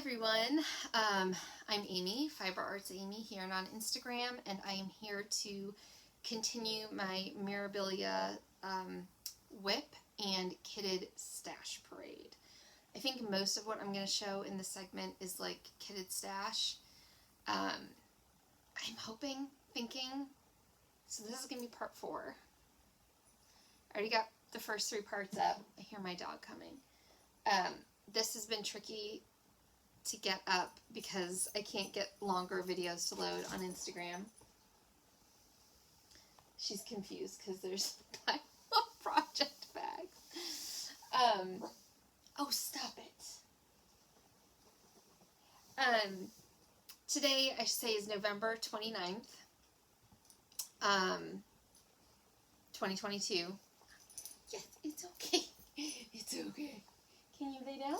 everyone, I'm Amy, Fiber Arts Amy, here on Instagram, and I am here to continue my Mirabilia WIP and kitted stash parade. I think most of what I'm going to show in this segment is like kitted stash. I'm hoping, thinking, so this is going to be part 4. I already got the first 3 parts up. I hear my dog coming. This has been tricky to get up because I can't get longer videos to load on Instagram. She's confused because there's a project bag. Oh, stop it. Today, I should say, is November 29th, 2022. Yes, it's okay. It's okay. Can you lay down?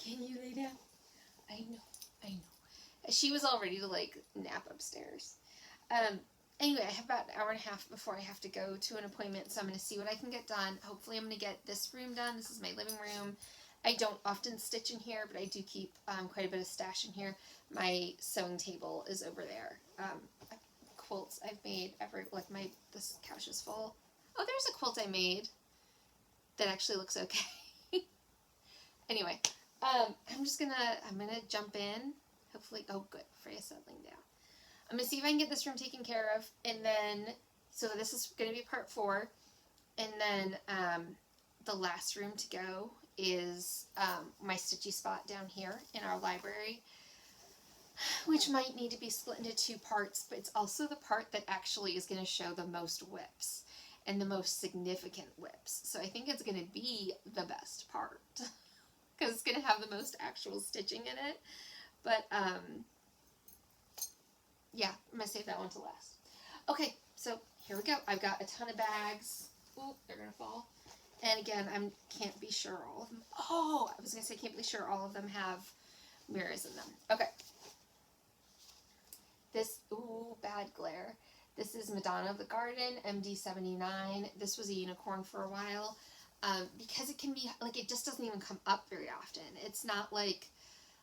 Can you lay down? I know. She was all ready to, like, nap upstairs. Anyway, I have about an hour and a half before I have to go to an appointment, so I'm going to see what I can get done. Hopefully I'm going to get this room done. This is my living room. I don't often stitch in here, but I do keep quite a bit of stash in here. My sewing table is over there. Quilts I've made, this couch is full. Oh, there's a quilt I made that actually looks okay. Anyway, I'm gonna jump in, hopefully. Oh good, Freya's settling down. I'm gonna see if I can get this room taken care of, and then, so this is gonna be part 4, and then the last room to go is my stitchy spot down here in our library, which might need to be split into 2 parts, but it's also the part that actually is going to show the most WIPs and the most significant WIPs. So I think it's going to be the best part because it's going to have the most actual stitching in it. But yeah, I'm going to save that one to last. Okay, so here we go. I've got a ton of bags. Ooh, they're going to fall. And again, I can't be sure all of them. Oh, I was going to say I can't be sure all of them have mirrors in them. Okay. This, ooh, bad glare. This is Madonna of the Garden, MD79. This was a unicorn for a while. Because it can be, like, it just doesn't even come up very often. It's not like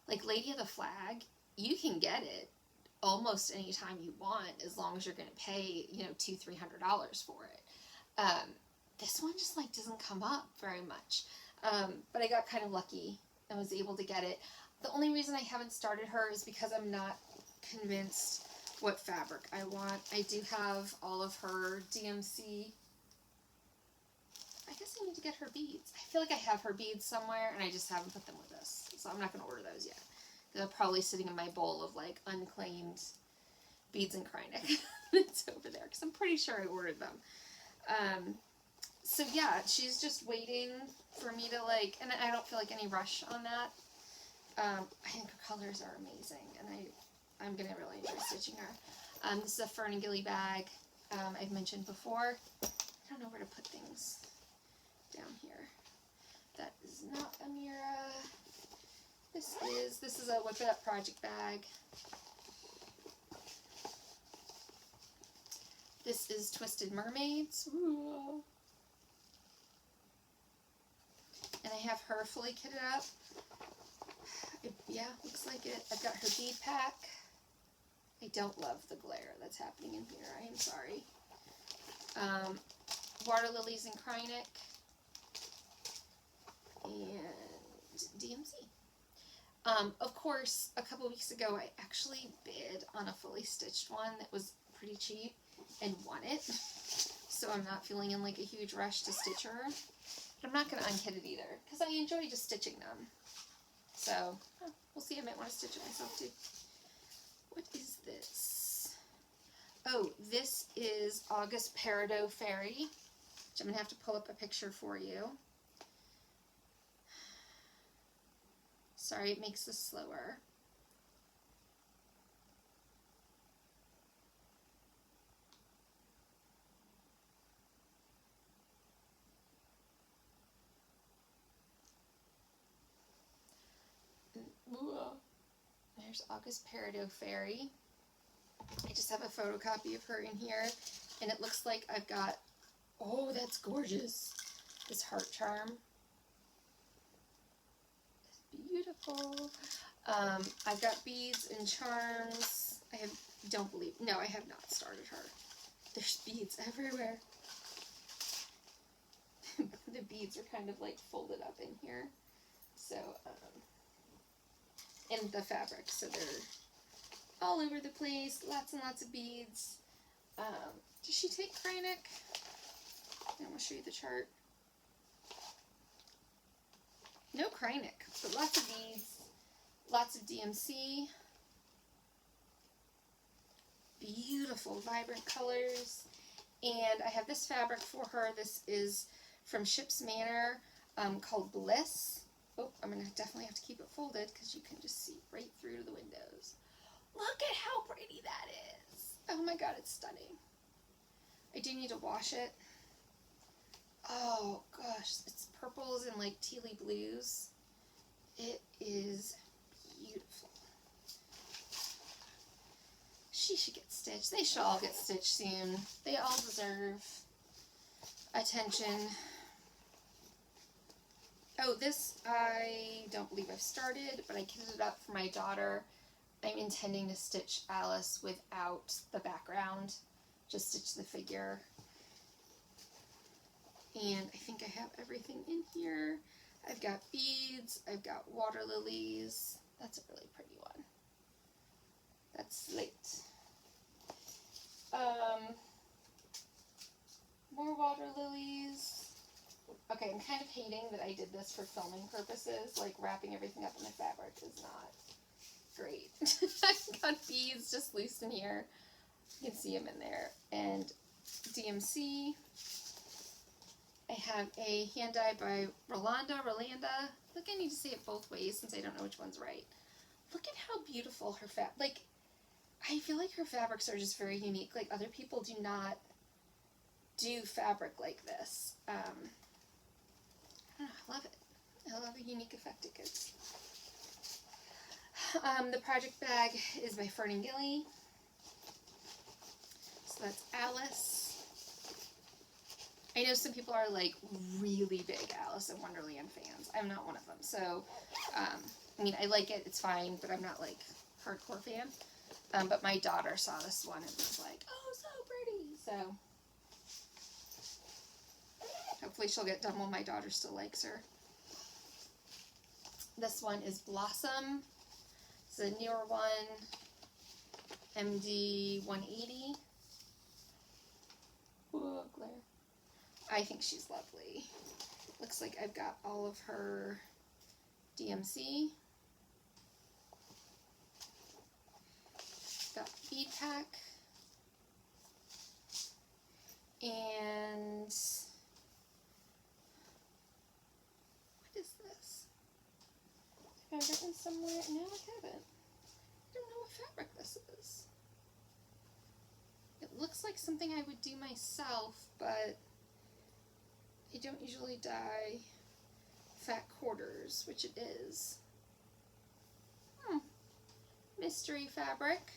Lady of the Flag. You can get it almost any time you want, as long as you're going to pay, you know, $200-300 for it. This one just, like, doesn't come up very much. But I got kind of lucky and was able to get it. The only reason I haven't started her is because I'm not convinced what fabric I want. I do have all of her DMC. I guess I need to get her beads. I feel like I have her beads somewhere and I just haven't put them with this. So I'm not going to order those yet. They're probably sitting in my bowl of, like, unclaimed beads and Trinket. It's over there because I'm pretty sure I ordered them. So yeah, she's just waiting for me to, like, and I don't feel like any rush on that. I think her colors are amazing, and I'm going to really enjoy stitching her. This is a Fern and Gilly bag I've mentioned before. I don't know where to put things down here. That is not a Mira. This is a Whip It Up project bag. This is Twisted Mermaids. Ooh. And I have her fully kitted up. Yeah, looks like it. I've got her bead pack. I don't love the glare that's happening in here. I am sorry. Water lilies and Trinket. And DMC. Of course, a couple weeks ago, I actually bid on a fully stitched one that was pretty cheap and won it. So I'm not feeling in, like, a huge rush to stitch her. But I'm not going to unkit it either, because I enjoy just stitching them. So, we'll see. I might want to stitch it myself, too. What is this? Oh, this is August Peridot Fairy, which I'm going to have to pull up a picture for you. Sorry, it makes this slower. There's August Peridot Fairy. I just have a photocopy of her in here, and it looks like I've got, oh, that's gorgeous, this heart charm. It's beautiful. beautiful. I've got beads and charms. I have not started her. There's beads everywhere. The beads are kind of like folded up in here. So, in the fabric, so they're all over the place. Lots and lots of beads. Does she take Kreinik? I'm going to show you the chart. No Kreinik, but lots of beads, lots of DMC. Beautiful, vibrant colors. And I have this fabric for her. This is from Ship's Manor, called Bliss. Oh, I'm going to definitely have to keep it folded because you can just see right through to the windows. Look at how pretty that is. Oh my god, it's stunning. I do need to wash it. Oh gosh, it's purples and like tealy blues. It is beautiful. She should get stitched. They should all get stitched soon. They all deserve attention. Oh, this I don't believe I've started, but I kitted it up for my daughter. I'm intending to stitch Alice without the background. Just stitch the figure. And I think I have everything in here. I've got beads. I've got water lilies. That's a really pretty one. That's slate. More water lilies. Okay, I'm kind of hating that I did this for filming purposes. Like, wrapping everything up in the fabric is not great. I've got beads just loose in here. You can see them in there. And DMC. I have a hand dye by Rolanda. Look, I need to say it both ways since I don't know which one's right. Look at how beautiful her fabric. Like, I feel like her fabrics are just very unique. Like, other people do not do fabric like this. I don't know, I love it. I love the unique effect it gives. The project bag is by Fern and Gilly. So that's Alice. I know some people are like really big Alice in Wonderland fans. I'm not one of them. So, I mean, I like it. It's fine, but I'm not like hardcore fan. But my daughter saw this one and was like, oh, so pretty. So, hopefully she'll get done while my daughter still likes her. This one is Blossom. It's a newer one. MD 180. Ooh, glare. I think she's lovely. Looks like I've got all of her DMC. Got bead pack. And what is this? Have I written somewhere? No, I haven't. I don't know what fabric this is. It looks like something I would do myself, but I don't usually dye fat quarters, which it is. Mystery fabric.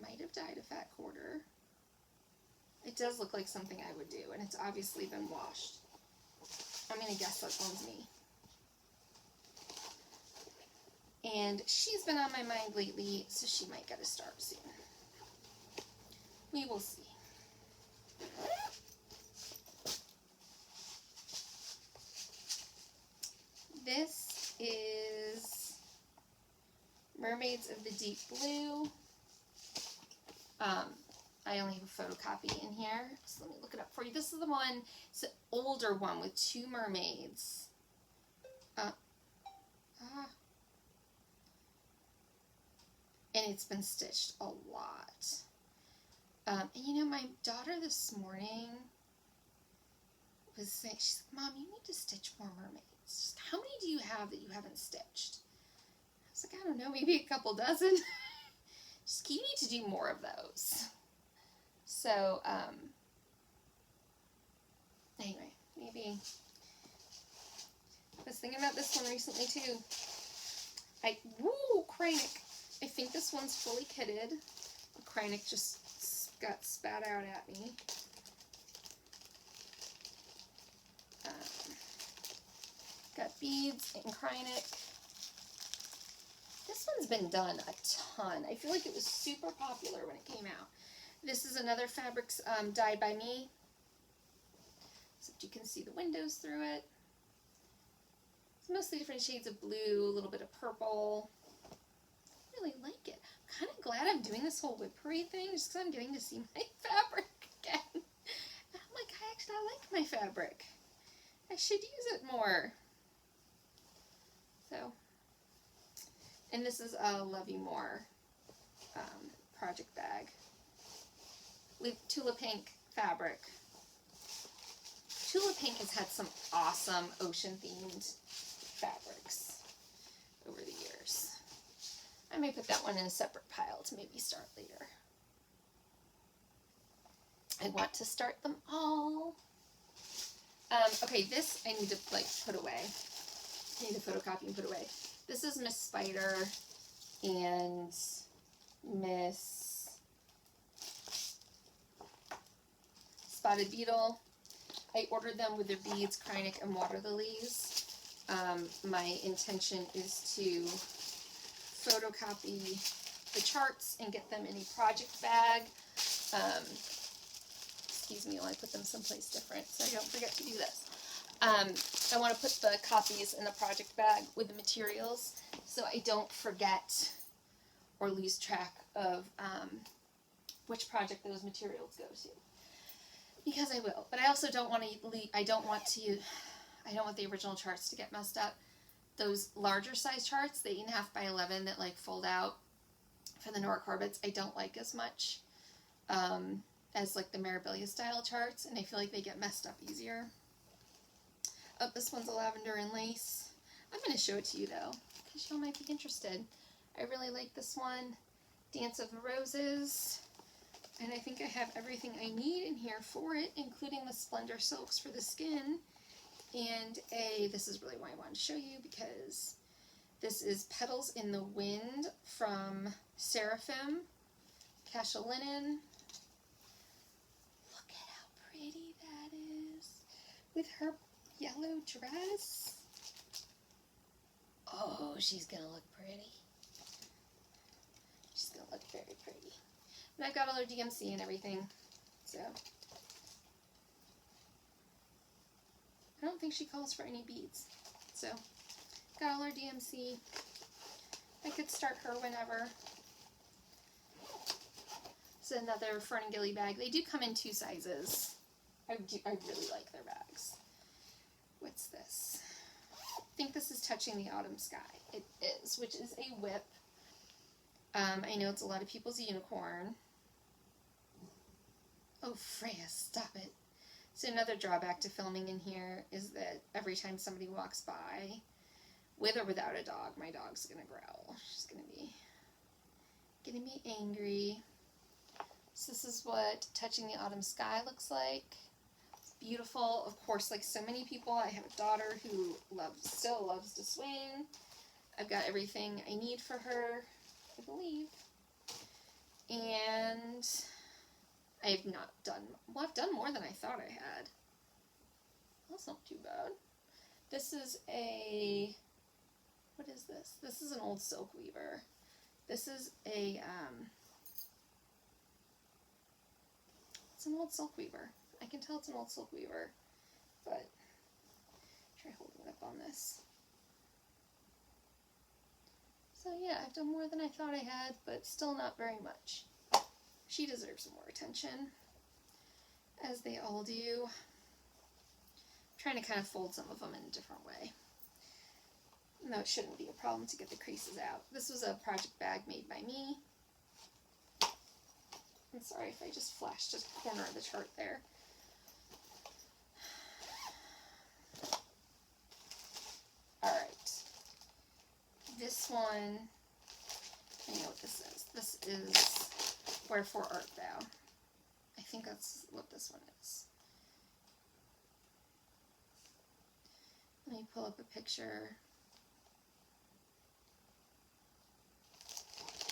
Might have dyed a fat quarter. It does look like something I would do, and it's obviously been washed. I'm going to guess that one's me. And she's been on my mind lately, so she might get a start soon. We will see. This is Mermaids of the Deep Blue. I only have a photocopy in here, so let me look it up for you. This is the one, it's an older one with two mermaids. And it's been stitched a lot. And you know, my daughter this morning was saying, she's like, Mom, you need to stitch more mermaids. Just, how many do you have that you haven't stitched? I was like, I don't know, maybe a couple dozen. Just, you need to do more of those. So, anyway, maybe. I was thinking about this one recently too. Woo, Kreinik. I think this one's fully kitted. The Kreinik just got spat out at me. Got beads and Trinket. This one's been done a ton. I feel like it was super popular when it came out. This is another fabrics dyed by me. Except you can see the windows through it. It's mostly different shades of blue, a little bit of purple. I really like it. I'm kind of glad I'm doing this whole WIP parade thing just because I'm getting to see my fabric again. And I'm like, I like my fabric. I should use it more. So, and this is a Love You More project bag with Tula Pink fabric. Tula Pink has had some awesome ocean-themed fabrics over the years. I may put that one in a separate pile to maybe start later. I want to start them all. Okay, this I need to put away. I need to photocopy and put away. This is Miss Spider and Miss Spotted Beetle. I ordered them with their beads, Trinket, and water lilies. My intention is to photocopy the charts and get them in a project bag. Excuse me while I put them someplace different so I don't forget to do this. I want to put the copies in the project bag with the materials so I don't forget or lose track of which project those materials go to. Because I will, but I also don't want to. I don't want the original charts to get messed up. Those larger size charts, the 8.5 by 11 that fold out for the Nora Corbetts, I don't like as much as the Mirabilia style charts, and I feel like they get messed up easier. Oh, this one's a Lavendar and Lace. I'm going to show it to you though, because y'all might be interested. I really like this one. Dance of the Roses. And I think I have everything I need in here for it, including the Splendor Silks for the skin. And this is really why I wanted to show you, because this is Petals in the Wind from Seraphim, Cassia Linen. Look at how pretty that is, with her yellow dress. Oh, she's going to look pretty. She's going to look very pretty. And I've got all her DMC and everything, so. I don't think she calls for any beads, so. Got all her DMC. I could start her whenever. It's another Fern and Gilly bag. They do come in 2 sizes. I really like their bags. What's this? I think this is Touching the Autumn Sky. It is, which is a WIP. I know it's a lot of people's unicorn. Oh, Freya, stop it. So another drawback to filming in here is that every time somebody walks by, with or without a dog, my dog's gonna growl. She's gonna be angry. So this is what Touching the Autumn Sky looks like. It's beautiful. Of course, like so many people, I have a daughter who still loves to swing. I've got everything I need for her, I believe. And I have not done, well, I've done more than I thought I had. That's not too bad. This is what is this? This is an old silk weaver. This is it's an old silk weaver. I can tell it's an old silk weaver, but try holding it up on this. So yeah, I've done more than I thought I had, but still not very much. She deserves some more attention, as they all do. I'm trying to kind of fold some of them in a different way. No, it shouldn't be a problem to get the creases out. This was a project bag made by me. I'm sorry if I just flashed a corner of the chart there. Alright. This one, I know what this is. This is Wherefore Art Thou. I think that's what this one is. Let me pull up a picture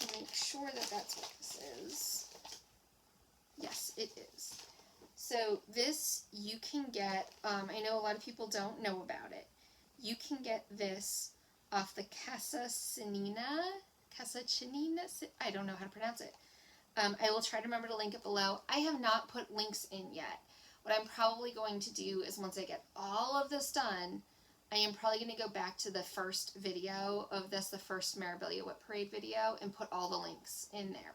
and make sure that that's what this is. Yes, it is. So this you can get, I know a lot of people don't know about it. you can get this off the Casa Chinina, I don't know how to pronounce it. I will try to remember to link it below. I have not put links in yet. What I'm probably going to do is once I get all of this done, I am probably going to go back to the first video of this, the first Mirabilia WIP Parade video, and put all the links in there.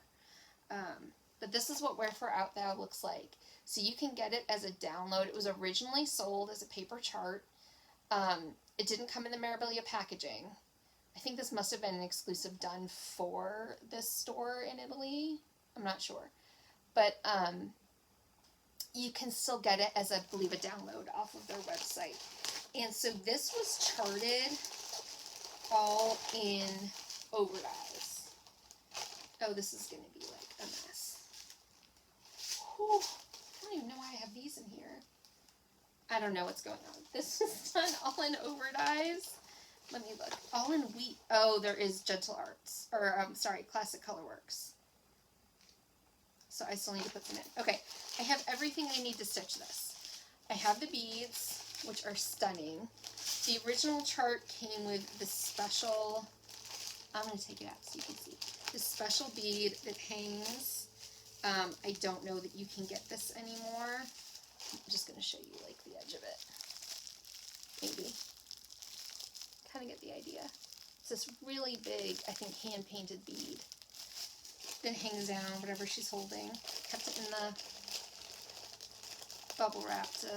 But this is what Wherefore Art Thou looks like. So you can get it as a download. It was originally sold as a paper chart. It didn't come in the Mirabilia packaging. I think this must have been an exclusive done for this store in Italy. I'm not sure. But you can still get it as, I believe, a download off of their website. And so this was charted all in overdyes. Oh, this is going to be like a mess. Whew. I don't even know why I have these in here. I don't know what's going on. This is done all in overdyes. Let me look. All in wheat. Oh, there is Gentle Arts. Or, sorry, Classic Colorworks. So I still need to put them in. Okay, I have everything I need to stitch this. I have the beads, which are stunning. The original chart came with this special, I'm going to take it out so you can see, this special bead that hangs. I don't know that you can get this anymore. I'm just going to show you like the edge of it. Maybe. Kind of get the idea. It's this really big, I think, hand-painted bead that hangs down, whatever she's holding. Kept it in the bubble wrap to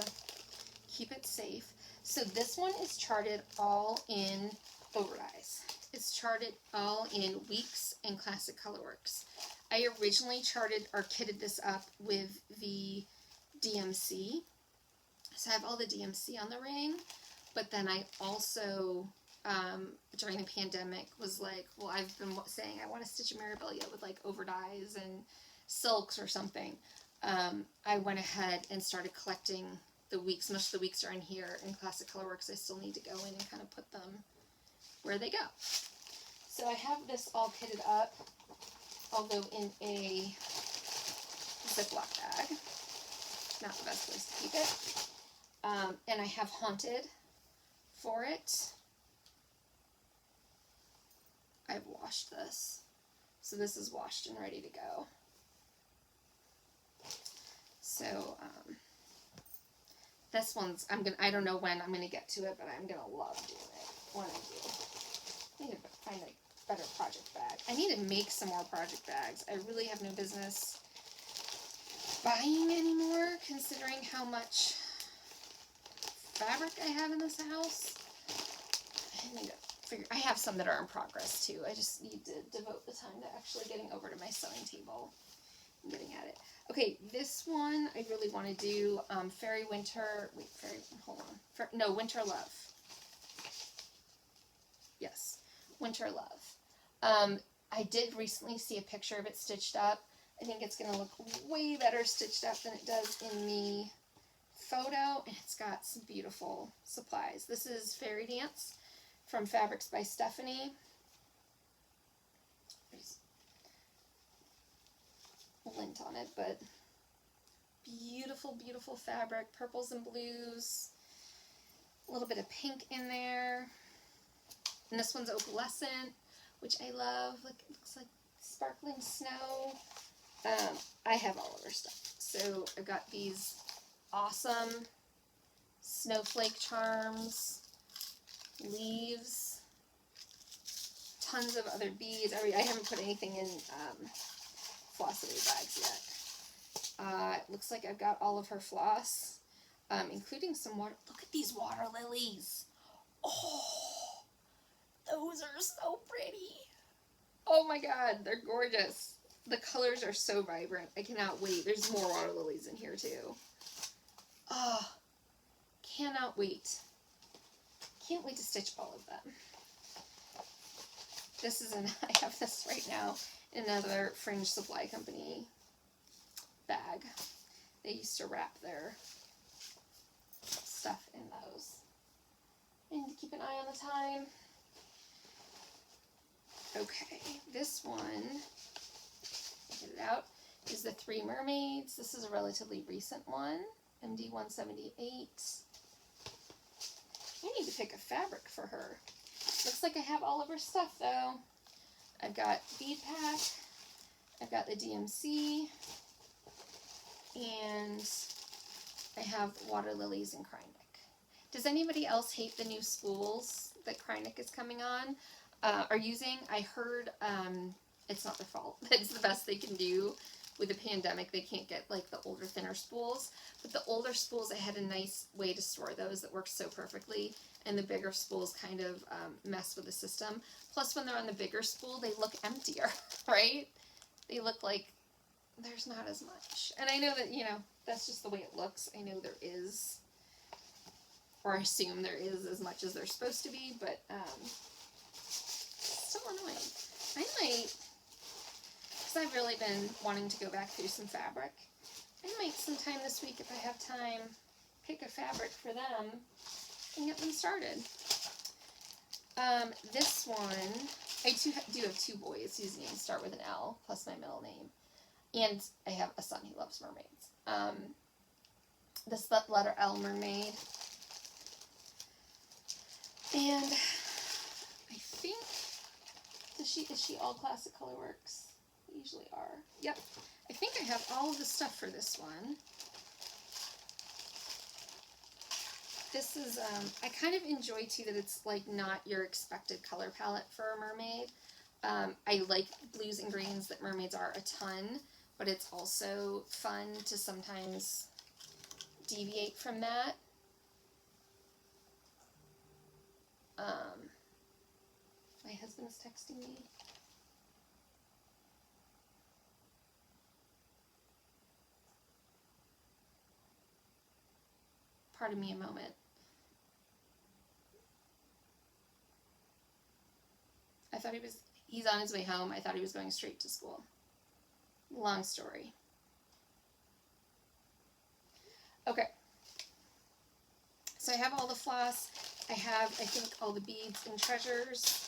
keep it safe. So this one is charted all in overdyes. It's charted all in Weeks and Classic Colorworks. I originally charted or kitted this up with the DMC. So I have all the DMC on the ring, but then I also, during the pandemic, was like, well, I've been saying I want to stitch a Mirabilia with like overdyes and silks or something. I went ahead and started collecting the Weeks. Most of the Weeks are in here. In Classic Colorworks, I still need to go in and kind of put them where they go. So I have this all kitted up, although in a Ziploc bag. Not the best place to keep it. And I have Haunted for it. I've washed this. So this is washed and ready to go. So, this one's, I don't know when I'm gonna get to it, but I'm gonna love doing it when I do. I need to find a better project bag. I need to make some more project bags. I really have no business buying anymore, considering how much fabric I have in this house. I need to figure, I have some that are in progress too. I just need to devote the time to actually getting over to my sewing table and getting at it. Okay, this one I really want to do Winter Love. Yes, Winter Love. I did recently see a picture of it stitched up. I think it's going to look way better stitched up than it does in the photo, and it's got some beautiful supplies. This is Fairy Dance from Fabrics by Stephanie. There's a lint on it, but beautiful, beautiful fabric. Purples and blues. A little bit of pink in there. And this one's opalescent, which I love. Look, it looks like sparkling snow. I have all of her stuff. So I've got these awesome snowflake charms, leaves, tons of other beads. I haven't put anything in flossaway bags yet. It looks like I've got all of her floss, including some water. Look at these water lilies. Oh, those are so pretty. Oh my god, they're gorgeous. The colors are so vibrant. I cannot wait. There's more water lilies in here too. Oh, cannot wait. Can't wait to stitch all of them. This is I have this right now in another Fringe Supply Company bag. They used to wrap their stuff in those. I need to keep an eye on the time. Okay, this one, get it out, is the 3 Mermaids. This is a relatively recent one, MD 178. I need to pick a fabric for her. Looks like I have all of her stuff though. I've got bead pack, I've got the DMC, and I have water lilies and Krynic. Does anybody else hate the new spools that Krynic is coming on, are using? I heard it's not their fault. It's the best they can do. With the pandemic, they can't get like the older, thinner spools. But the older spools, I had a nice way to store those that worked so perfectly. And the bigger spools kind of mess with the system. Plus, when they're on the bigger spool, they look emptier, right? They look like there's not as much. And I know that, you know, that's just the way it looks. I know there is, or I assume there is as much as there's supposed to be, but still annoying. I might, because I've really been wanting to go back through some fabric, I might sometime this week, if I have time, pick a fabric for them and get them started. This one, I do have two boys whose names start with an L, plus my middle name. And I have a son who loves mermaids. This letter L mermaid. And I think, is she all classic colorworks? They usually are. Yep. I think I have all of the stuff for this one. This is, I kind of enjoy too that it's like not your expected color palette for a mermaid. I like blues and greens that mermaids are a ton, but it's also fun to sometimes deviate from that. My husband is texting me. Pardon me a moment. I thought he's on his way home. I thought he was going straight to school. Long story. Okay. So I have all the floss. I have, I think, all the beads and treasures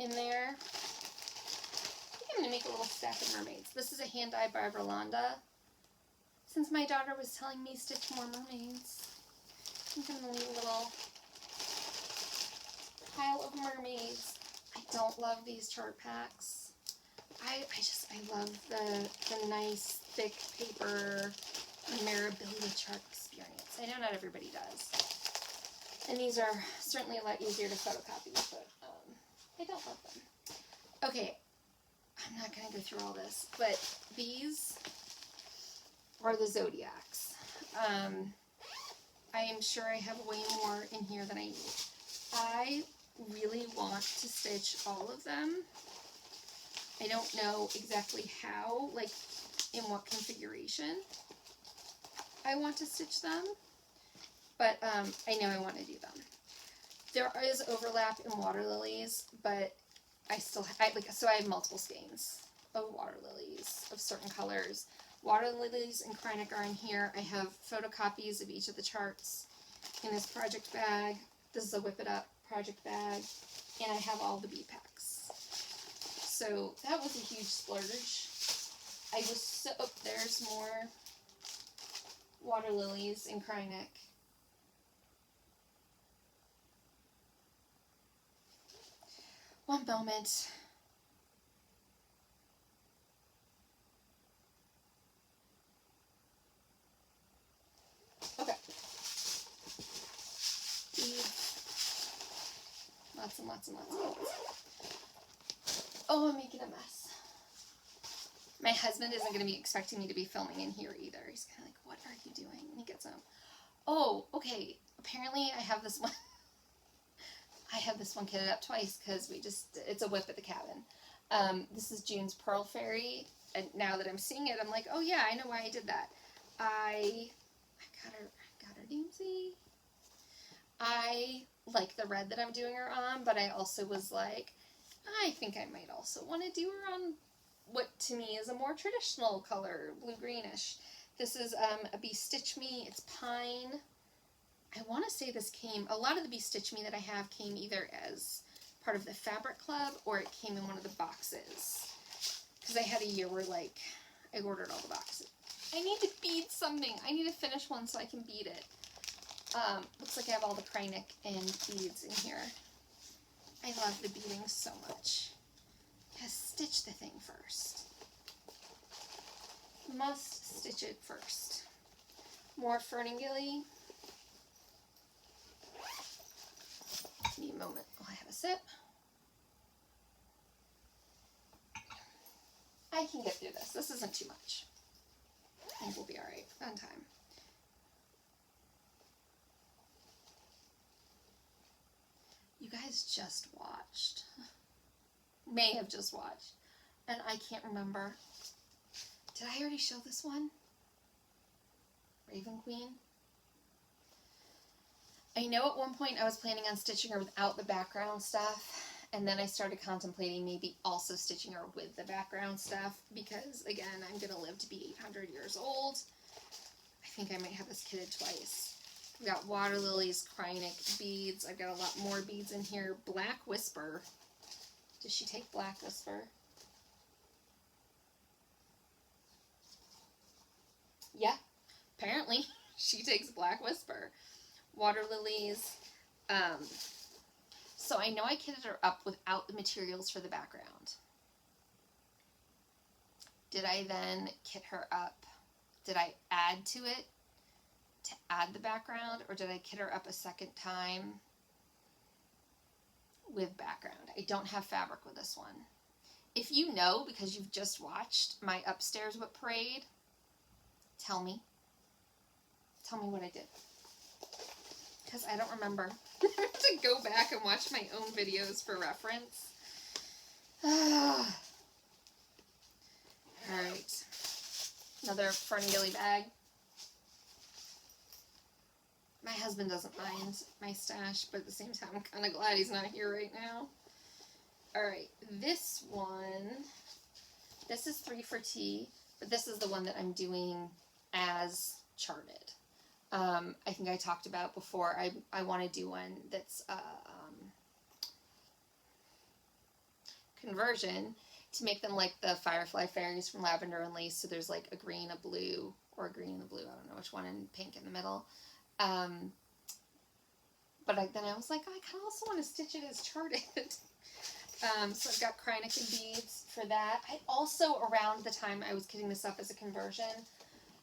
in there. I think I'm going to make a little stack of mermaids. This is a hand-dyed by Rolanda. Since my daughter was telling me stitch more mermaids, I think I'm going to leave a little pile of mermaids. I don't love these chart packs. I love the nice, thick paper Mirabilia chart experience. I know not everybody does. And these are certainly a lot easier to photocopy, but I don't love them. Okay, I'm not going to go through all this, but these are the Zodiacs. I am sure I have way more in here than I need. I really want to stitch all of them. I don't know exactly how, like in what configuration I want to stitch them, but I know I want to do them. There is overlap in water lilies, but so I have multiple skeins of water lilies of certain colors. Water lilies and Krynic are in here. I have photocopies of each of the charts in this project bag. This is a Whip It Up project bag, and I have all the bead packs. So that was a huge splurge. I was so, oh, there's more water lilies and Krynic. One moment. Okay. Lots and lots and lots and lots. Oh, I'm making a mess. My husband isn't going to be expecting me to be filming in here either. He's kind of like, what are you doing? When he gets home. Oh, okay. Apparently I have this one. I have this one kitted up twice because it's a whip at the cabin. This is June's Pearl Fairy, and now that I'm seeing it, I'm like, oh yeah, I know why I did that. I got her DMC. I like the red that I'm doing her on, but I also was like, I think I might also want to do her on what to me is a more traditional color, blue-greenish. This is a Be Stitch Me. It's pine. I want to say this came, a lot of the Be Stitch Me that I have came either as part of the Fabric Club or it came in one of the boxes. Because I had a year where, like, I ordered all the boxes. I need to bead something. I need to finish one so I can bead it. Looks like I have all the Trinket and beads in here. I love the beading so much. Yes, stitch the thing first. Must stitch it first. More Ferningilly. Give me a moment while I have a sip. I can get through this. This isn't too much. I think we'll be alright on time. You guys just watched. May have just watched. And I can't remember. Did I already show this one? Raven Queen? I know at one point I was planning on stitching her without the background stuff, and then I started contemplating maybe also stitching her with the background stuff, because again, I'm going to live to be 800 years old. I think I might have this kitted twice. We've got water lilies, Trinket beads. I've got a lot more beads in here. Black Whisper. Does she take Black Whisper? Yeah, apparently she takes Black Whisper. Water lilies. So I know I kitted her up without the materials for the background. Did I then kit her up? Did I add to it to add the background, or did I kit her up a second time with background? I don't have fabric with this one. If you know, because you've just watched my upstairs WIP parade, tell me. Tell me what I did. Because I don't remember. I have to go back and watch my own videos for reference. Alright. Another Ferningilly bag. My husband doesn't mind my stash, but at the same time, I'm kind of glad he's not here right now. Alright, this one, this is 3 for T, but this is the one that I'm doing as charted. I think I talked about before, I want to do one that's conversion to make them like the Firefly Fairies from Lavendar and Lace. So there's like a green, a blue, or a green and a blue, I don't know which one, and pink in the middle. But then I was like, I kind of also want to stitch it as charted. So I've got Trinket and beads for that. I also, around the time I was kitting this up as a conversion,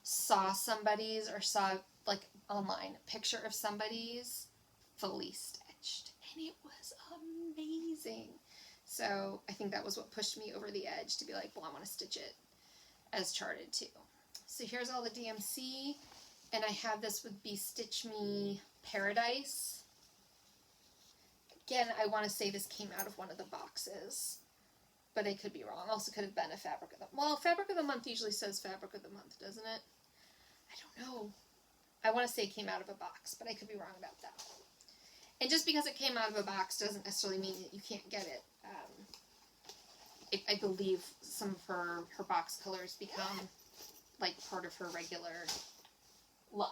saw somebody's, or saw like online, a picture of somebody's fully stitched, and it was amazing. So I think that was what pushed me over the edge to be like, well, I want to stitch it as charted too. So here's all the DMC, and I have this with Be Stitch Me Paradise. Again, I want to say this came out of one of the boxes, but I could be wrong. Also could have been a Fabric of the Month. Well, Fabric of the Month usually says Fabric of the Month, doesn't it? I don't know. I want to say it came out of a box, but I could be wrong about that. And just because it came out of a box doesn't necessarily mean that you can't get it. I believe some of her box colors become like part of her regular line.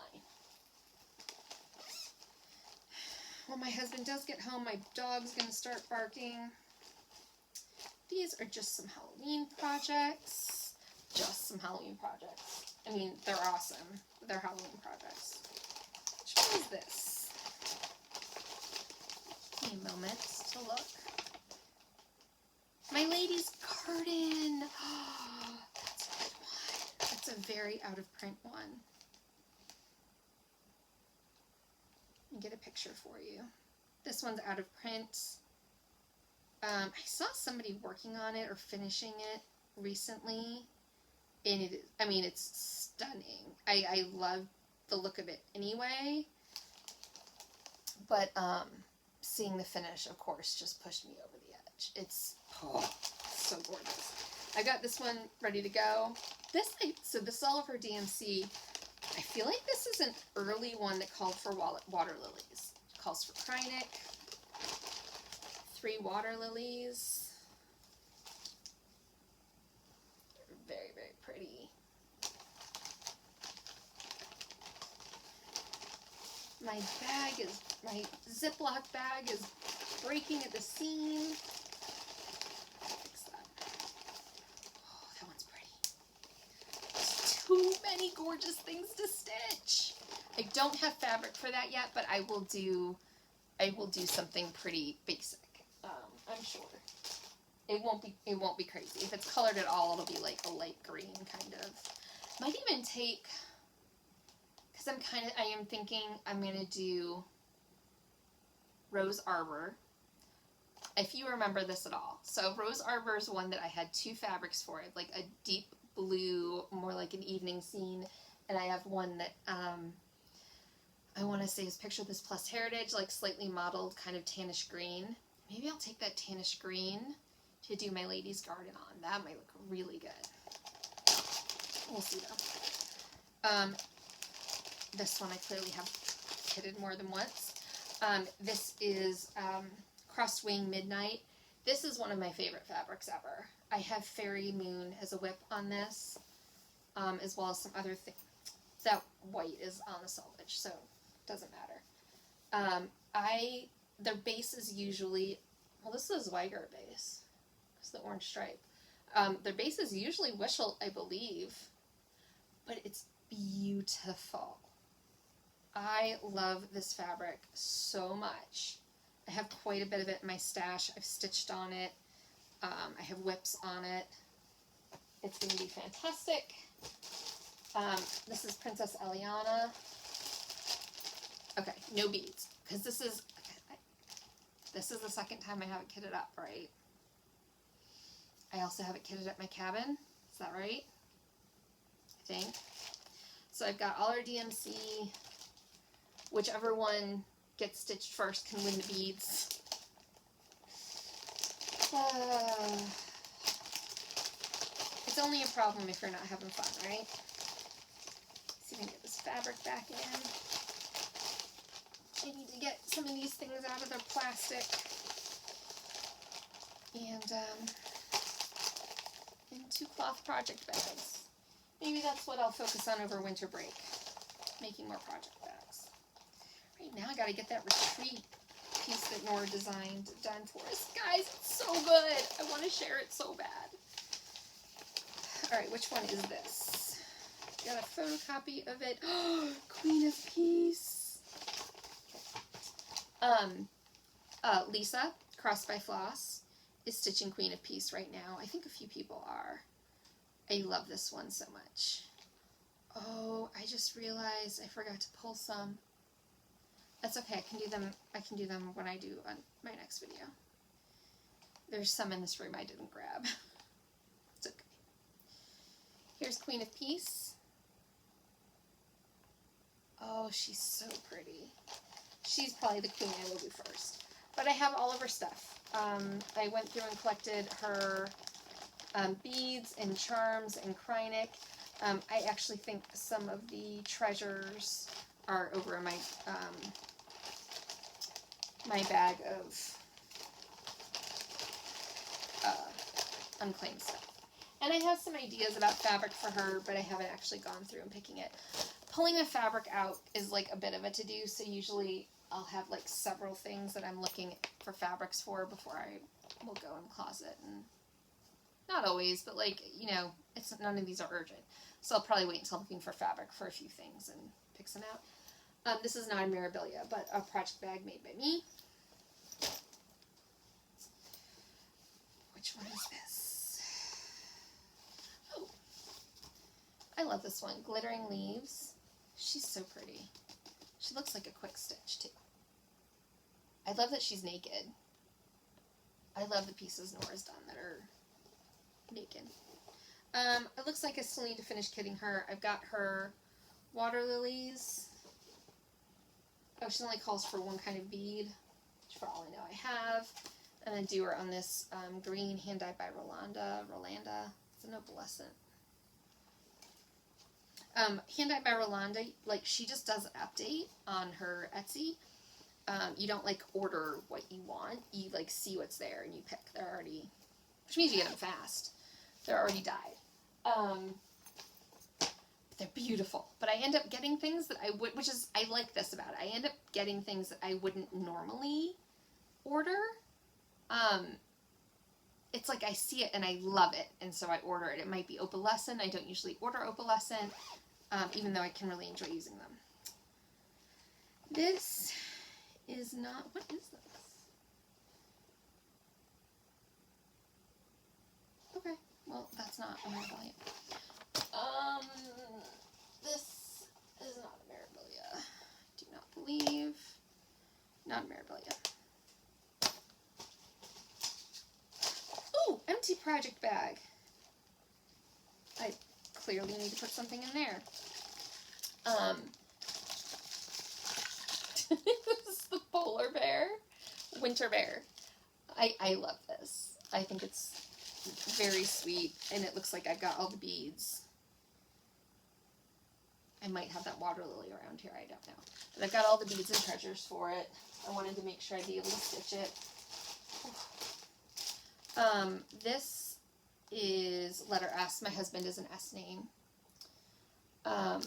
When my husband does get home, my dog's going to start barking. These are just some Halloween projects. Just some Halloween projects. I mean, they're awesome. They're Halloween projects. Which one is this? Give me a moment to look. My Lady's Garden. Oh, that's a good one. That's a very out of print one. Let me get a picture for you. This one's out of print. I saw somebody working on it or finishing it recently, and it is, I mean, it's stunning. I love the look of it anyway, but seeing the finish, of course, just pushed me over the edge. It's so gorgeous. I got this one ready to go. So this is all of her DMC. I feel like this is an early one that called for water lilies. It calls for Trinket, 3 water lilies. They're very, very pretty. My Ziploc bag is breaking at the seam. Fix that. Oh, that one's pretty. There's too many gorgeous things to stitch. I don't have fabric for that yet, but I will do something pretty basic. I'm sure. It won't be crazy. If it's colored at all, it'll be like a light green kind of. Might even take, because I am thinking I'm going to do Rose Arbor. If you remember this at all. So Rose Arbor is one that I had 2 fabrics for. I have like a deep blue, more like an evening scene, and I have one that I want to say is Picture This Plus Heritage, like slightly modeled kind of tannish green. Maybe I'll take that tannish green to do my lady's garden on. That might look really good. We'll see though. This one I clearly have kitted more than once. This is Crosswing Midnight. This is one of my favorite fabrics ever. I have Fairy Moon as a WIP on this, as well as some other things. That white is on the selvage, so it doesn't matter. Their base is usually, well, this is Weiger base. It's the orange stripe. Their base is usually Wishel, I believe, but it's beautiful. I love this fabric so much. I have quite a bit of it in my stash. I've stitched on it. I have WIPs on it. It's going to be fantastic. This is Princess Eliana. Okay, no beads, because this is the second time I have it kitted up, right? I also have it kitted at my cabin. Is that right? I think. So I've got all our DMC. Whichever one gets stitched first can win the beads. It's only a problem if you're not having fun, right? See if I can get this fabric back in. I need to get some of these things out of their plastic. And into cloth project bags. Maybe that's what I'll focus on over winter break. Making more project bags. Right now I gotta get that retreat piece that Nora designed done for us. Guys, it's so good! I want to share it so bad. Alright, which one is this? Got a photocopy of it. Queen of Peace! Lisa, Crossed by Floss, is stitching Queen of Peace right now. I think a few people are. I love this one so much. Oh, I just realized I forgot to pull some. That's okay, I can do them when I do on my next video. There's some in this room I didn't grab. It's okay. Here's Queen of Peace. Oh, she's so pretty. She's probably the queen I will do first. But I have all of her stuff. I went through and collected her beads and charms and Krynic. I actually think some of the treasures are over in my my bag of unclaimed stuff. And I have some ideas about fabric for her, but I haven't actually gone through and picking it. Pulling the fabric out is like a bit of a to-do, so usually I'll have like several things that I'm looking for fabrics for before I will go in the closet. And not always, but like, you know, none of these are urgent. So I'll probably wait until I'm looking for fabric for a few things and pick some out. This is not a Mirabilia, but a project bag made by me. Which one is this? Oh, I love this one. Glittering Leaves. She's so pretty. She looks like a quick stitch, too. I love that she's naked. I love the pieces Nora's done that are naked. It looks like I still need to finish kitting her. I've got her water lilies. Oh, she only calls for one kind of bead, which for all I know I have. And then do her on this green hand-dyed by Rolanda. It's an opalescent. Hand-dyed by Rolanda, like, she just does an update on her Etsy. You don't, like, order what you want. You, like, see what's there and you pick. They're already, which means you get them fast. They're already dyed. They're beautiful. But I end up getting things that I would, which is, I like this about it. I end up getting things that I wouldn't normally order. It's like I see it and I love it, and so I order it. It might be opalescent. I don't usually order opalescent, even though I can really enjoy using them. This is not, what is this? Okay, well, that's not a Mirabilia. This is not a Mirabilia. Do not believe. Not a Mirabilia. Ooh, empty project bag. I clearly need to put something in there. This is the polar bear. Winter bear. I love this. I think it's very sweet, and it looks like I've got all the beads. I might have that water lily around here, I don't know. But I've got all the beads and treasures for it. I wanted to make sure I'd be able to stitch it. This is letter S. My husband is an S name. I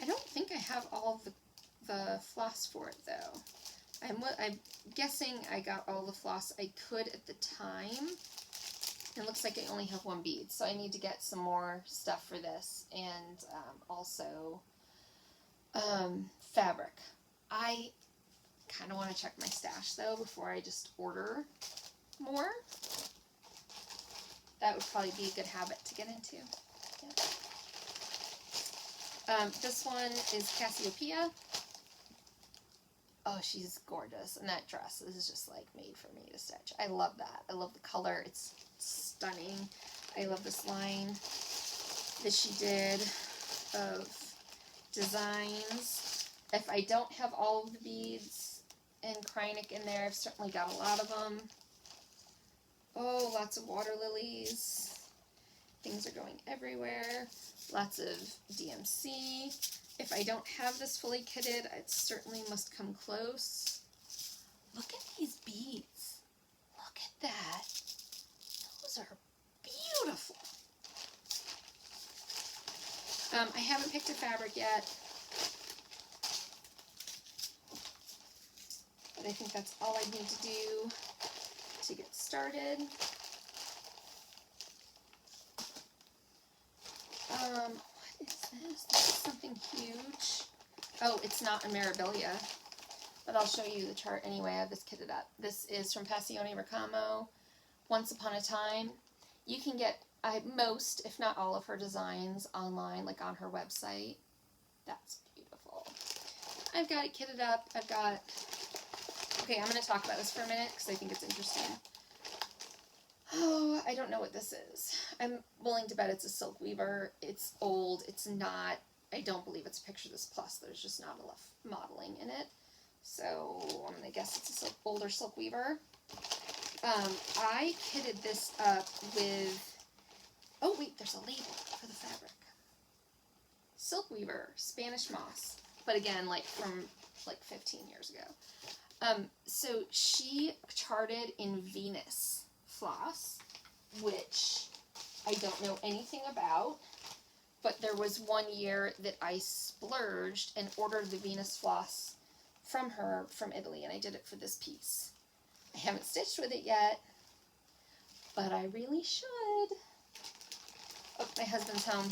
don't think I have all of the floss for it, though. I'm guessing I got all the floss I could at the time. It looks like I only have one bead, so I need to get some more stuff for this, and also fabric. I kind of want to check my stash, though, before I just order more. That would probably be a good habit to get into. Yeah. This one is Cassiopeia. Oh, she's gorgeous, and that dress is just like made for me to stitch. I love that. I love the color. It's stunning. I love this line that she did of designs. If I don't have all of the beads and Kreinik in there, I've certainly got a lot of them. Oh, lots of water lilies. Things are going everywhere. Lots of DMC. If I don't have this fully kitted, it certainly must come close. Look at these beads. Look at that. Those are beautiful. I haven't picked a fabric yet, but I think that's all I need to do to get started. What is this? This is something huge. Oh, it's not a Mirabilia, but I'll show you the chart anyway. I have this kitted up. This is from Passione Ricamo, Once Upon a Time. You can get most, if not all, of her designs online, like on her website. That's beautiful. I've got it kitted up. Okay, I'm going to talk about this for a minute because I think it's interesting. Oh, I don't know what this is. I'm willing to bet it's a silk weaver. It's old. It's not, I don't believe it's a picture of this plus. There's just not enough modeling in it. So I'm going to guess it's a older silk weaver. I kitted this up with, oh wait, there's a label for the fabric. Silk weaver, Spanish moss. But again, like from like 15 years ago. So she charted in Venus floss, which I don't know anything about, but there was one year that I splurged and ordered the Venus floss from her from Italy, and I did it for this piece. I haven't stitched with it yet, but I really should. Oh, my husband's home.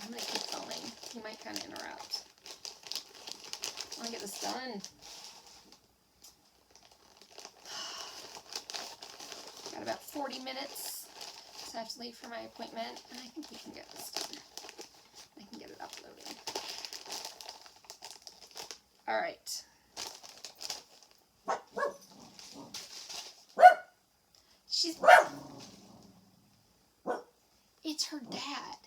I'm going to keep filming. He might kind of interrupt. I want to get this done. Got about 40 minutes, so I have to leave for my appointment, and I think we can get this done. I can get it uploaded. All right. It's her dad.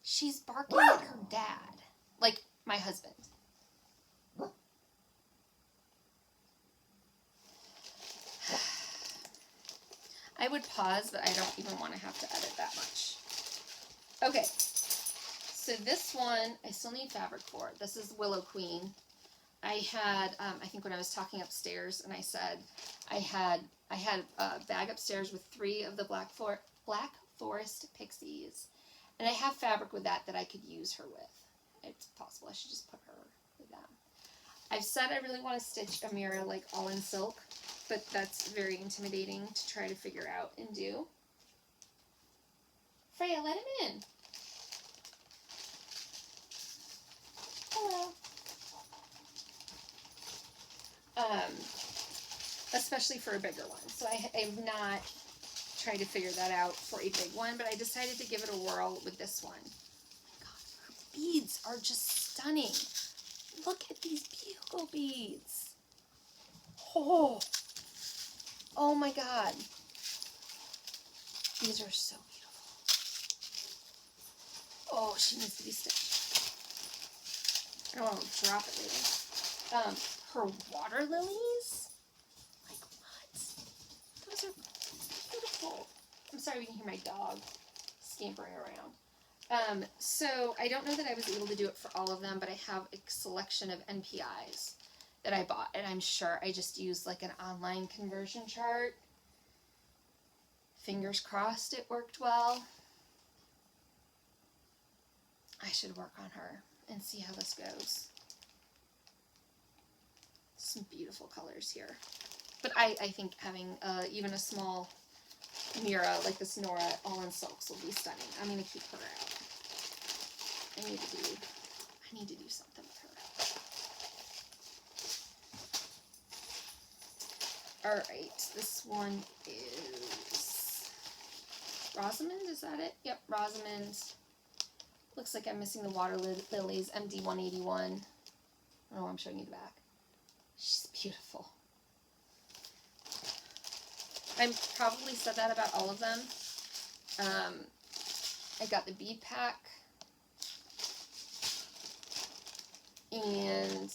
She's barking at her dad, like my husband. I would pause, but I don't even want to have to edit that much. Okay, so this one, I still need fabric for. This is Willow Queen. I had, I think when I was talking upstairs, and I said I had a bag upstairs with 3 of the Black Forest Pixies, and I have fabric with that I could use her with. It's possible I should just put her with that. I've said I really want to stitch a mirror like all in silk, but that's very intimidating to try to figure out and do. Freya, let him in. Hello. Especially for a bigger one. So I've not tried to figure that out for a big one, but I decided to give it a whirl with this one. Oh my God, her beads are just stunning. Look at these bugle beads. Oh, oh my God. These are so beautiful. Oh, she needs to be stitched. I don't want to drop it later. Her water lilies? Like what? Those are beautiful. I'm sorry, we can hear my dog scampering around. So I don't know that I was able to do it for all of them, but I have a selection of NPIs that I bought, and I'm sure I just used like an online conversion chart. Fingers crossed it worked well. I should work on her and see how this goes. Some beautiful colors here. But I think having even a small Mira like this Nora all in silks will be stunning. I'm going to keep her out. I need to do something with her. Alright, this one is Rosamond, is that it? Yep, Rosamond. Looks like I'm missing the water lilies, MD 181. Oh, I'm showing you the back. She's beautiful. I probably said that about all of them. I got the bead pack. And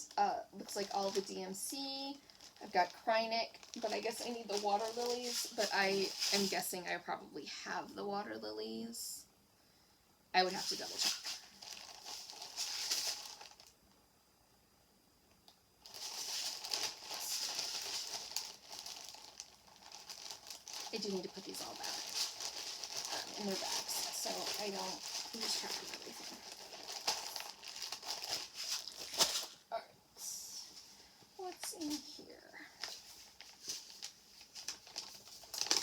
looks like all the DMC. I've got Krynic, but I guess I need the water lilies. But I am guessing I probably have the water lilies. I would have to double check. I do need to put these all back in their bags, so I don't lose track of everything. Alright, what's in here?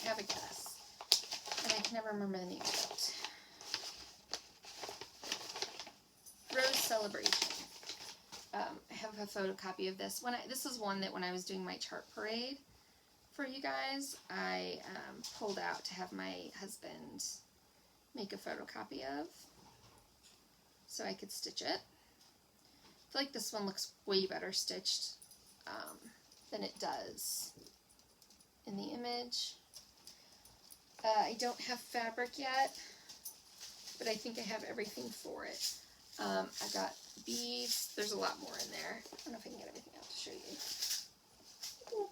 I have a guess, and I can never remember the name of it. Rose Celebration. I have a photocopy of this. This is one that when I was doing my chart parade for you guys, I pulled out to have my husband make a photocopy of so I could stitch it. I feel like this one looks way better stitched than it does in the image. I don't have fabric yet, but I think I have everything for it. I got beads. There's a lot more in there. I don't know if I can get everything out to show you. Ooh.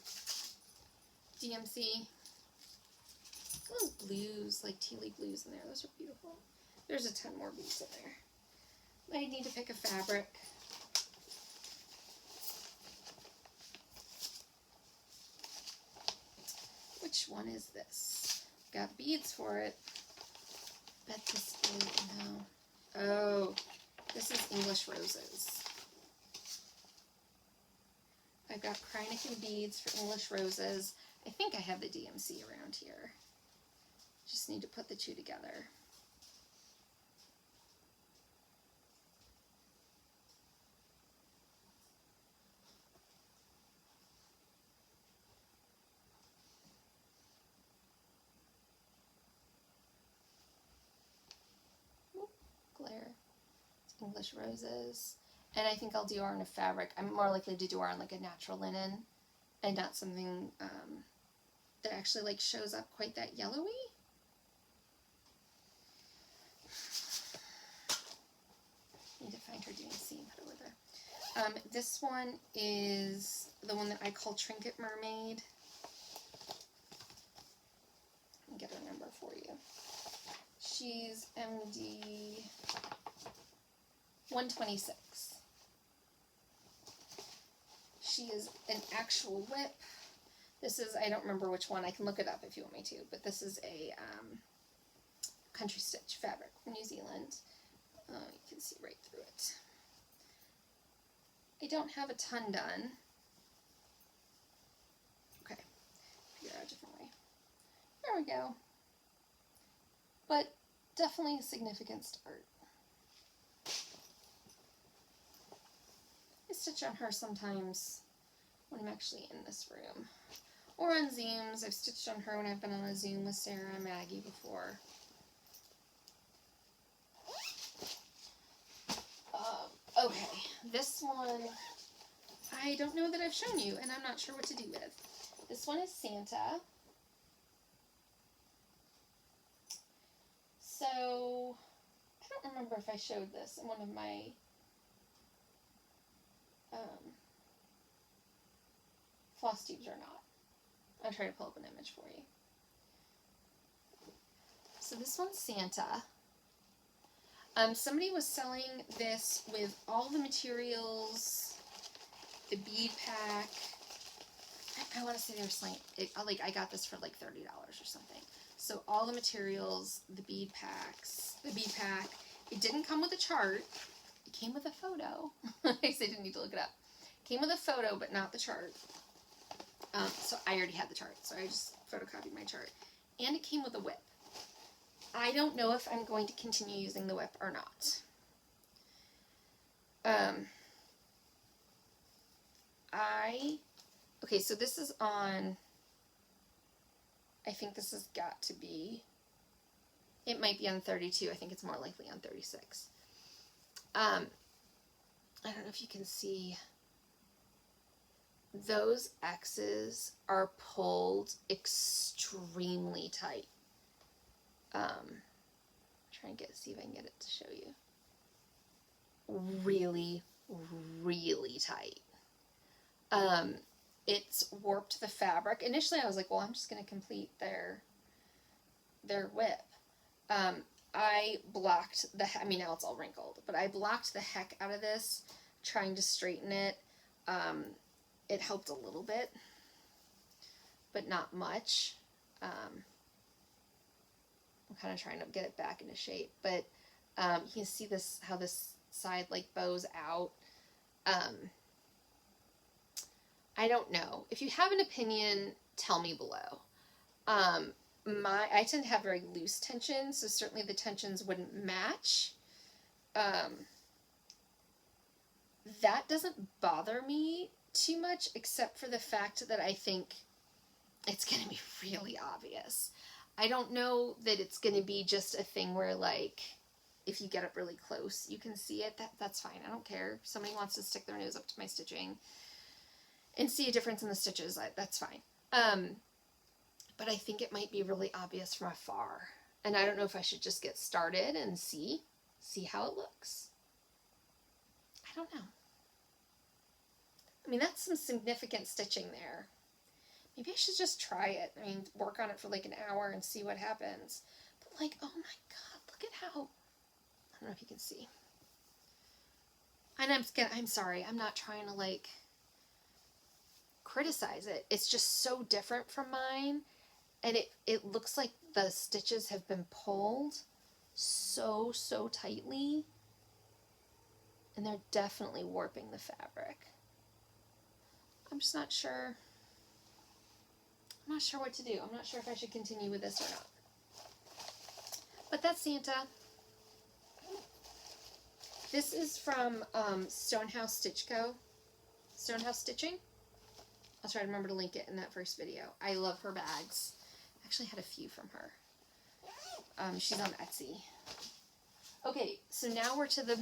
DMC. Little blues, like tea leaf blues in there. Those are beautiful. There's a ton more beads in there. I need to pick a fabric. Which one is this? Got beads for it. Bet this is, no. Oh, this is English Roses. I've got Krynic and beads for English Roses. I think I have the DMC around here. Just need to put the two together. Oop, glare. It's English Roses. And I think I'll do her on a fabric. I'm more likely to do her on like a natural linen and not something that actually like shows up quite that yellowy. Need to find her DMC and put it with her. This one is the one that I call Trinket Mermaid. Let me get her number for you. She's MD 126. She is an actual WIP. This is, I don't remember which one. I can look it up if you want me to, but this is a country stitch fabric from New Zealand. You can see right through it. I don't have a ton done. Okay, figure out a different way. There we go. But definitely a significant start. stitch on her sometimes when I'm actually in this room. Or on Zooms. I've stitched on her when I've been on a Zoom with Sarah and Maggie before. Okay, this one, I don't know that I've shown you, and I'm not sure what to do with. This one is Santa. So, I don't remember if I showed this in one of my floss tubes or not. I'll try to pull up an image for you. So this one's Santa. Somebody was selling this with all the materials, the bead pack. I want to say they were selling it, like I got this for like $30 or something. So all the materials, the bead packs, the bead pack. It didn't come with a chart. It came with a photo. I didn't need to look it up. It came with a photo, but not the chart. So I already had the chart, so I just photocopied my chart. And it came with a WIP. I don't know if I'm going to continue using the WIP or not. Okay, so this is on, I think this has got to be, it might be on 32, I think it's more likely on 36. I don't know if you can see, those X's are pulled extremely tight. Try and see if I can get it to show you. Really, really tight. It's warped the fabric. Initially I was like, well, I'm just going to complete their WIP. I blocked I mean, now it's all wrinkled, but I blocked the heck out of this trying to straighten it. It helped a little bit, but not much. I'm kind of trying to get it back into shape, but you can see this, how this side like bows out. I don't know. If you have an opinion, tell me below. I tend to have very loose tensions, so certainly the tensions wouldn't match. That doesn't bother me too much, except for the fact that I think it's going to be really obvious. I don't know that it's going to be just a thing where, like, if you get up really close, you can see it. That's fine. I don't care. If somebody wants to stick their nose up to my stitching and see a difference in the stitches, that's fine. But I think it might be really obvious from afar. And I don't know if I should just get started and see how it looks. I don't know. I mean, that's some significant stitching there. Maybe I should just try it. I mean, work on it for like an hour and see what happens. But like, oh my God, look at how, I don't know if you can see. And I'm sorry, I'm not trying to like criticize it. It's just so different from mine. And it looks like the stitches have been pulled so tightly. And they're definitely warping the fabric. I'm just not sure. I'm not sure what to do. I'm not sure if I should continue with this or not. But that's Santa. This is from Stonehouse Stitch Co. Stonehouse Stitching. I'll try to remember to link it in that first video. I love her bags. I actually had a few from her. She's on Etsy. Okay, so now we're to the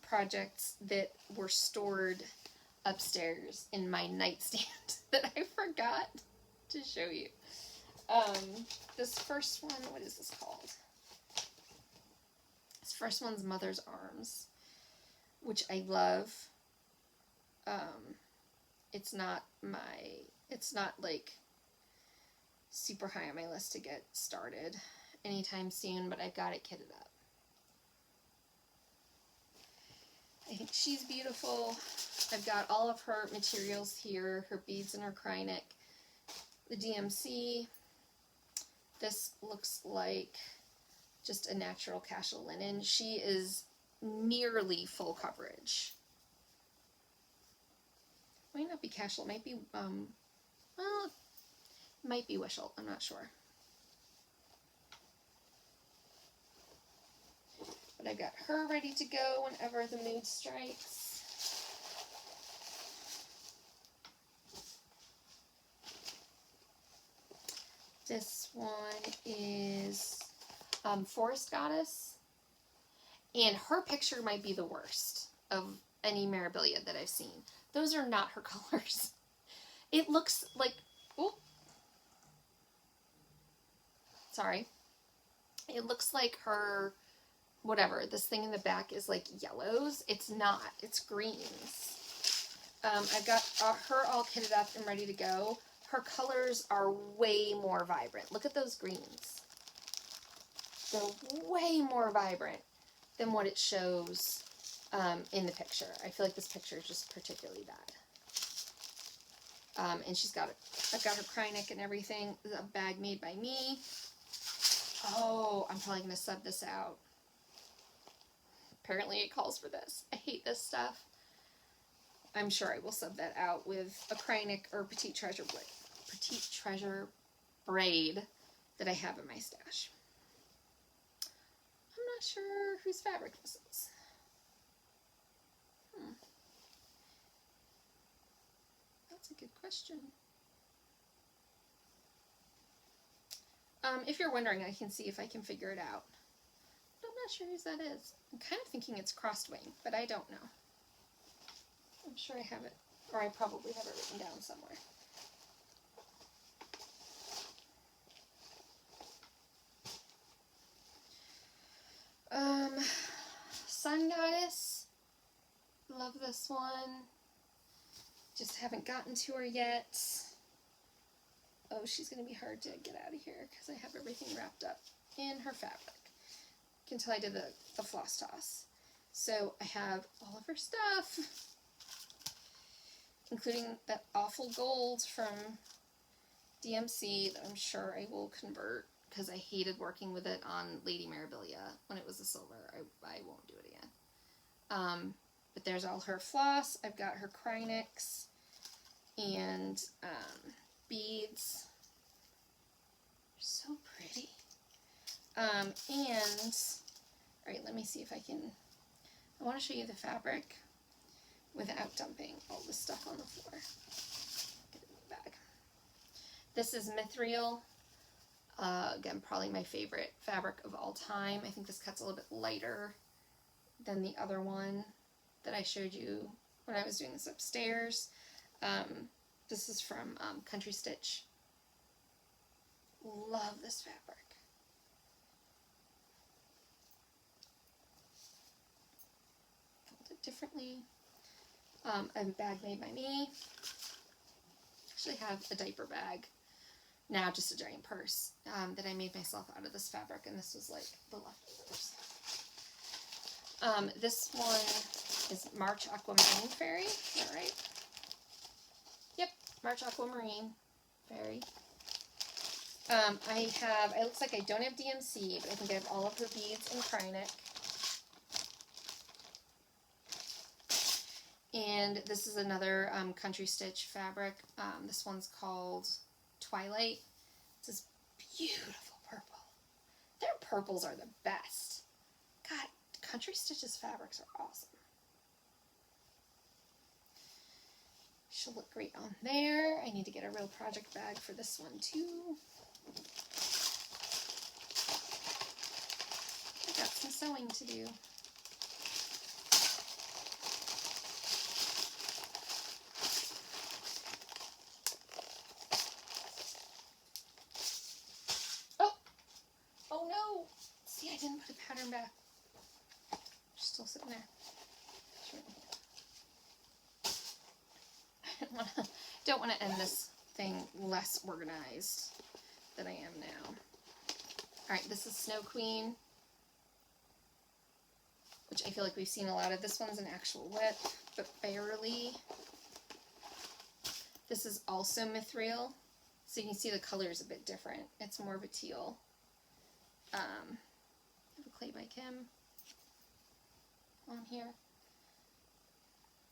projects that were stored upstairs in my nightstand that I forgot to show you. This first one, what is this called? This first one's Mother's Arms, which I love. It's not like super high on my list to get started anytime soon, but I've got it kitted up. I think she's beautiful. I've got all of her materials here, her beads and her Krynic. The DMC. This looks like just a natural casual linen. She is nearly full coverage. Might not be casual. Might be, well, might be Wishel. I'm not sure. But I've got her ready to go whenever the mood strikes. This one is Forest Goddess. And her picture might be the worst of any Mirabilia that I've seen. Those are not her colors. It looks like... Oh, sorry. It looks like her... Whatever. This thing in the back is like yellows. It's not. It's greens. I've got her all kitted up and ready to go. Her colors are way more vibrant. Look at those greens. They're way more vibrant than what it shows in the picture. I feel like this picture is just particularly bad. And she's got it. I've got her cry neck and everything. This is a bag made by me. Oh, I'm probably going to sub this out. Apparently it calls for this. I hate this stuff. I'm sure I will sub that out with a cry neck or petite treasure braid that I have in my stash. I'm not sure whose fabric this is. That's a good question. If you're wondering, I can see if I can figure it out. I'm not sure whose that is. I'm kind of thinking it's Crosswing, but I don't know. I'm sure I have it, or I probably have it written down somewhere. Sun Goddess. Love this one. Just haven't gotten to her yet. Oh, she's going to be hard to get out of here because I have everything wrapped up in her fabric. You can tell I did the floss toss. So I have all of her stuff, including that awful gold from DMC that I'm sure I will convert because I hated working with it on Lady Mirabilia when it was a silver. I won't do it again. But there's all her floss. I've got her cry necks and beads. They're so pretty. And, alright, let me see if I can, I want to show you the fabric without dumping all the stuff on the floor. Get it in the bag. This is Mithril. Again, probably my favorite fabric of all time. I think this cut's a little bit lighter than the other one that I showed you when I was doing this upstairs. This is from Country Stitch. Love this fabric. Fold it differently. A bag made by me. Actually have a diaper bag. Now just a giant purse that I made myself out of this fabric, and this was like the leftovers. This one is March Aquamarine Fairy. Is that right? Yep, March Aquamarine Fairy. It looks like I don't have DMC, but I think I have all of her beads and cry neck. And this is another Country Stitch fabric. This one's called Twilight. It's this beautiful purple. Their purples are the best. God, Country Stitch's fabrics are awesome. She'll look great on there. I need to get a real project bag for this one too. I got some sewing to do. Oh no! See, I didn't put a pattern back. She's still sitting there. Don't want to end this thing less organized than I am now. Alright, this is Snow Queen, which I feel like we've seen a lot of. This one's an actual WIP, but barely. This is also Mithril, so you can see the color is a bit different. It's more of a teal. I have a Clay by Kim on here.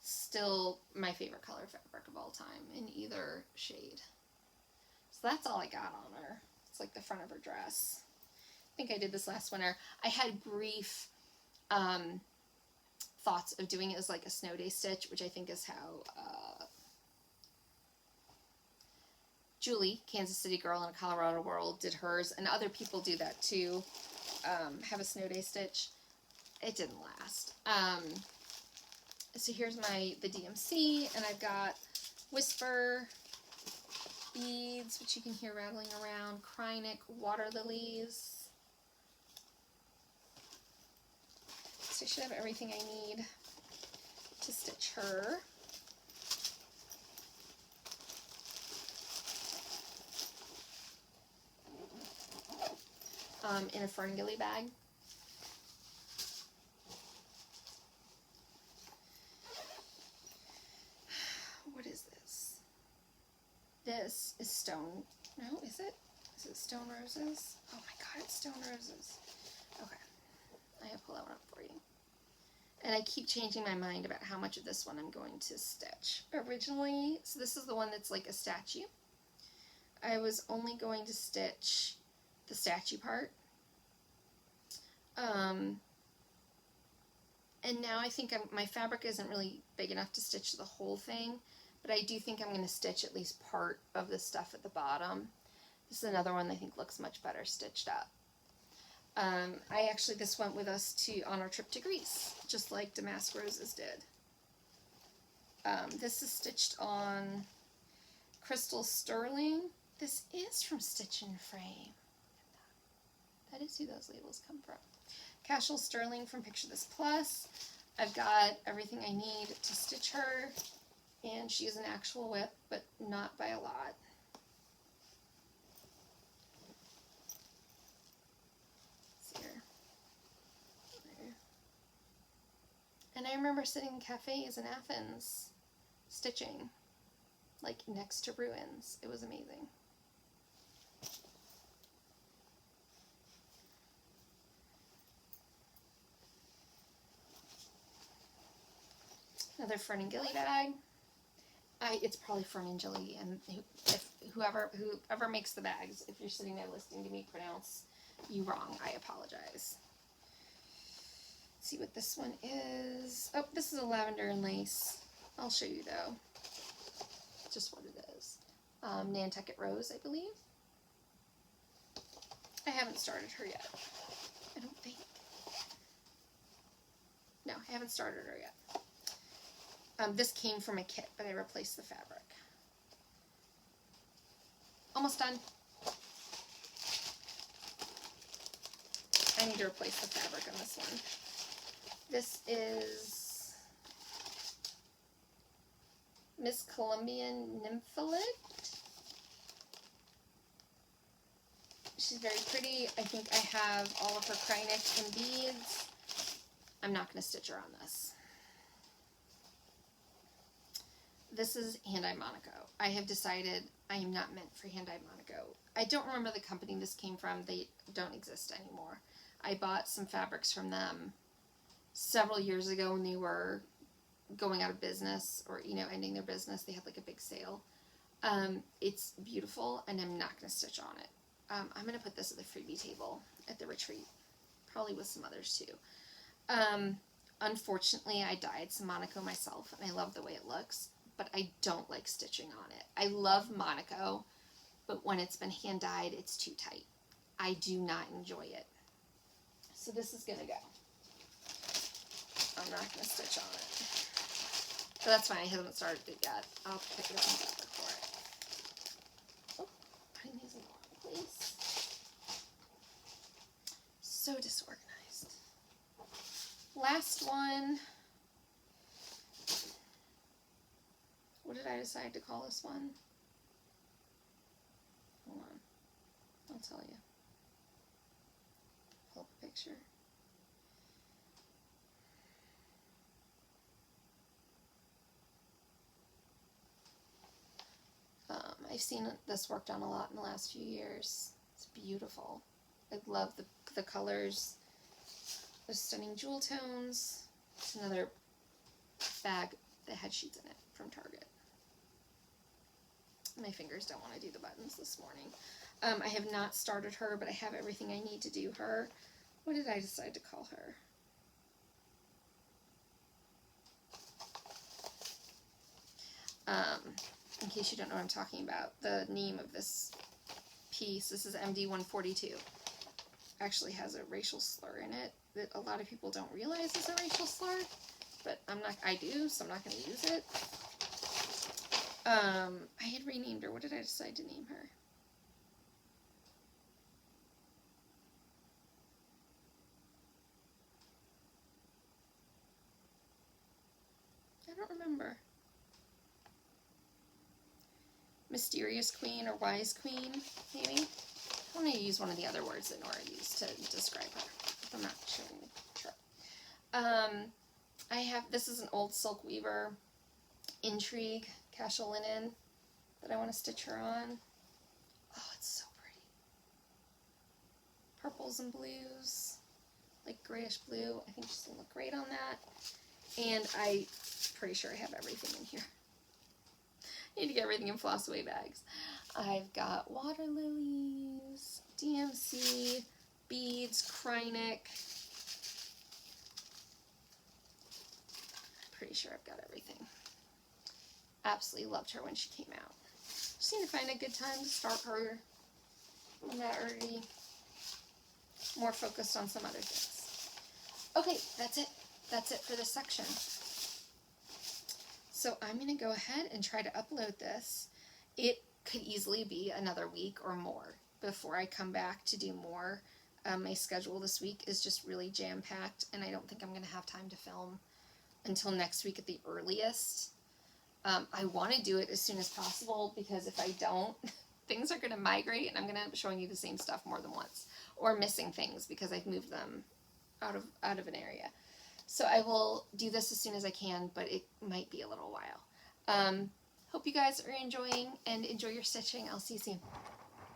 Still my favorite color fabric of all time in either shade. So that's all I got on her. It's like the front of her dress. I think I did this last winter. I had grief thoughts of doing it as like a snow day stitch, which I think is how Julie, Kansas City girl in a Colorado world, did hers, and other people do that too, have a snow day stitch. It didn't last. So here's the DMC, and I've got Whisper beads, which you can hear rattling around, Krynic water lilies. So I should have everything I need to stitch her. In a ferngully bag. What is this? This is stone. No, is it? Is it stone roses? Oh my god, it's stone roses. Okay. I have to pull that one up for you. And I keep changing my mind about how much of this one I'm going to stitch. Originally, so this is the one that's like a statue. I was only going to stitch the statue part. And now I think my fabric isn't really big enough to stitch the whole thing, but I do think I'm going to stitch at least part of the stuff at the bottom. This is another one that I think looks much better stitched up. This went with us on our trip to Greece, just like Damask Roses did. This is stitched on Crystal Sterling. This is from Stitch and Frame. That is who those labels come from. Cashel Sterling from Picture This Plus. I've got everything I need to stitch her, and she's an actual WIP, but not by a lot. Let's see here. There. And I remember sitting in cafes in Athens stitching, like next to ruins. It was amazing. Another Ferngully bag. It's probably Ferngully, and whoever makes the bags, if you're sitting there listening to me pronounce you wrong, I apologize. Let's see what this one is. Oh, this is a Lavendar and Lace. I'll show you though, just what it is. Nantucket Rose, I believe. I haven't started her yet. I don't think. No, I haven't started her yet. This came from a kit, but I replaced the fabric. Almost done. I need to replace the fabric on this one. This is Miss Colombian Nymphalid. She's very pretty. I think I have all of her Krynic and beads. I'm not going to stitch her on this. This is Hand-Dyed Monaco. I have decided I am not meant for Hand-Dyed Monaco. I don't remember the company this came from. They don't exist anymore. I bought some fabrics from them several years ago when they were going out of business, or, you know, ending their business. They had like a big sale. It's beautiful, and I'm not going to stitch on it. I'm going to put this at the freebie table at the retreat, probably with some others too. Unfortunately, I dyed some Monaco myself, and I love the way it looks, but I don't like stitching on it. I love Monaco, but when it's been hand-dyed, it's too tight. I do not enjoy it. So this is going to go. I'm not going to stitch on it. But that's fine, I haven't started it yet. I'll pick it up and fabric for it. Oh, putting these in the wrong place. So disorganized. Last one. What did I decide to call this one? Hold on. I'll tell you. Pull up a picture. I've seen this worked on a lot in the last few years. It's beautiful. I love the colors. There's stunning jewel tones. It's another bag that had sheets in it from Target. My fingers don't want to do the buttons this morning. I have not started her, but I have everything I need to do her. What did I decide to call her? In case you don't know what I'm talking about, the name of this piece, this is MD 142, actually has a racial slur in it that a lot of people don't realize is a racial slur, but I do, so I'm not going to use it. I had renamed her. What did I decide to name her? I don't remember. Mysterious Queen or Wise Queen, maybe? I'm going to use one of the other words that Nora used to describe her. I'm not sure. This is an old Silk Weaver Intrigue casual linen that I want to stitch her on. Oh, it's so pretty. Purples and blues, like grayish blue. I think she's going to look great on that. And I'm pretty sure I have everything in here. I need to get everything in floss away bags. I've got water lilies, DMC, beads, Krynic. Pretty sure I've got everything. Absolutely loved her when she came out. Just need to find a good time to start her. I'm not already more focused on some other things. Okay, that's it. That's it for this section. So I'm going to go ahead and try to upload this. It could easily be another week or more before I come back to do more. My schedule this week is just really jam-packed, and I don't think I'm going to have time to film until next week at the earliest. I want to do it as soon as possible, because if I don't, things are going to migrate, and I'm going to end up showing you the same stuff more than once, or missing things because I've moved them out of an area. So I will do this as soon as I can, but it might be a little while. Hope you guys are enjoying and enjoy your stitching. I'll see you soon.